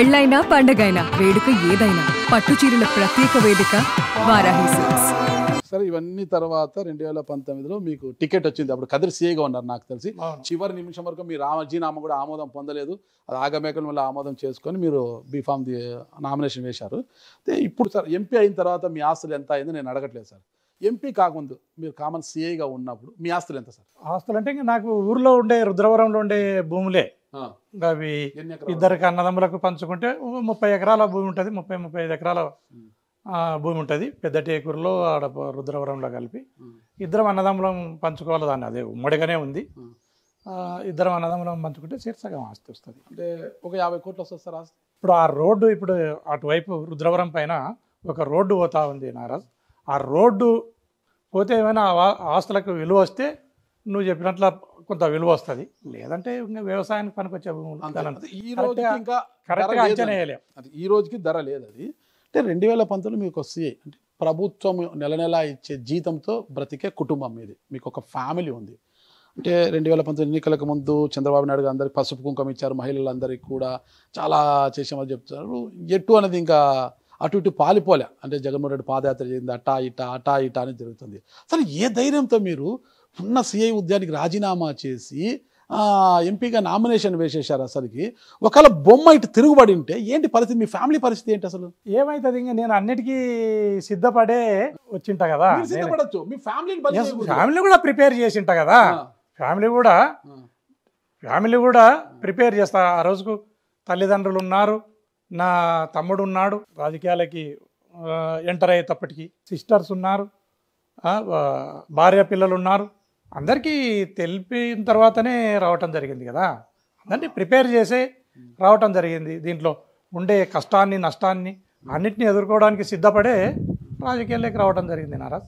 పెళ్ళైనా పండగైనా వేడుక ఏదైనా పట్టు చీరల ప్రత్యేక వేదిక వారాహి సిల్క్స్. సరే ఇవన్నీ తర్వాత 2019లో మీకు టికెట్ వచ్చింది. అప్పుడు కదిరి సీఏగా ఉన్నారు నాకు తెలిసి. చివరి నిమిషం వరకు మీ రాజీనామా కూడా ఆమోదం పొందలేదు. అది ఆగమేకల వల్ల ఆమోదం చేసుకొని మీరు బీఫామ్ నామినేషన్ వేశారు. ఇప్పుడు సార్ ఎంపీ అయిన తర్వాత మీ ఆస్తులు ఎంత అయిందో నేను అడగట్లేదు సార్. ఎంపీ కాకముందు మీరు కామన్ సీఏగా ఉన్నప్పుడు మీ ఆస్తులు ఎంత సార్? ఆస్తులు అంటే ఇంకా నాకు ఊర్లో ఉండే రుద్రవరంలో ఉండే భూములే. అవి ఇద్దరికి అన్నదమ్ములకు పంచుకుంటే 30 ఎకరాల భూమి ఉంటుంది, 35 ఎకరాల భూమి ఉంటుంది. పెద్ద టేకూరులో ఆడ రుద్రవరంలో కలిపి ఇద్దరం అన్నదమ్ములం పంచుకోవాలి. దాన్ని అదే ఉమ్మడిగానే ఉంది. ఇద్దరం అన్నదమ్ములం పంచుకుంటే సగం ఆస్తి వస్తుంది. అంటే ఒక 50 కోట్లు వస్తుంది సార్ ఆస్తి. ఇప్పుడు ఆ రోడ్డు ఇప్పుడు అటువైపు రుద్రవరం పైన ఒక రోడ్డు పోతా ఉంది నారాజ్. ఆ రోడ్డు పోతే ఏమైనా ఆస్తులకు విలువ వస్తే నువ్వు చెప్పినట్ల కొంత విలువ వస్తుంది. లేదంటే ఇంకా వ్యవసాయానికి పనికొచ్చే భూములు ఈ రోజుకి ఇంకా కరెక్ట్గా అంచనా వేయలేం. అది ఈ రోజుకి ధర లేదు. అది అంటే 2019 మీకు వస్తాయి. అంటే ప్రభుత్వం నెల నెల ఇచ్చే జీతంతో బ్రతికే కుటుంబం మీది. మీకు ఒక ఫ్యామిలీ ఉంది. అంటే 2019 ఎన్నికలకు ముందు చంద్రబాబు నాయుడు గారు అందరికి పసుపు కుంకుమ ఇచ్చారు. మహిళలందరికీ కూడా చాలా చేసామని చెప్తున్నారు. ఎటు అనేది ఇంకా అటు ఇటు పాలిపోలే. అంటే జగన్మోహన్ రెడ్డి పాదయాత్ర చేసింది అటా ఇటా అని జరుగుతుంది. అసలు ఏ ధైర్యంతో మీరు ఉన్న సిఐ ఉద్యానికి రాజీనామా చేసి ఎంపీగా నామినేషన్ వేసేశారు? అసలుకి ఒకవేళ బొమ్మ ఇటు తిరుగుబడి ఉంటే ఏంటి పరిస్థితి? మీ ఫ్యామిలీ పరిస్థితి ఏంటి అసలు? ఏమైతుంది? ఇంకా నేను అన్నిటికీ సిద్ధపడే వచ్చింటా కదా. సిద్ధపడచ్చు. మీ ఫ్యామిలీ కూడా ప్రిపేర్ చేసింటా కదా. ఫ్యామిలీ కూడా ప్రిపేర్ చేస్తా. ఆ రోజుకు తల్లిదండ్రులు ఉన్నారు, నా తమ్ముడు ఉన్నాడు, రాజకీయాలకి ఎంటర్ అయ్యేటప్పటికి సిస్టర్స్ ఉన్నారు, భార్య పిల్లలు ఉన్నారు. అందరికీ తెలిపిన తర్వాతనే రావటం జరిగింది కదా. అందరినీ ప్రిపేర్ చేసే రావటం జరిగింది. దీంట్లో ఉండే కష్టాన్ని నష్టాన్ని అన్నిటినీ ఎదుర్కోవడానికి సిద్ధపడే రాజకీయాల్లోకి రావటం జరిగింది నారాజ్.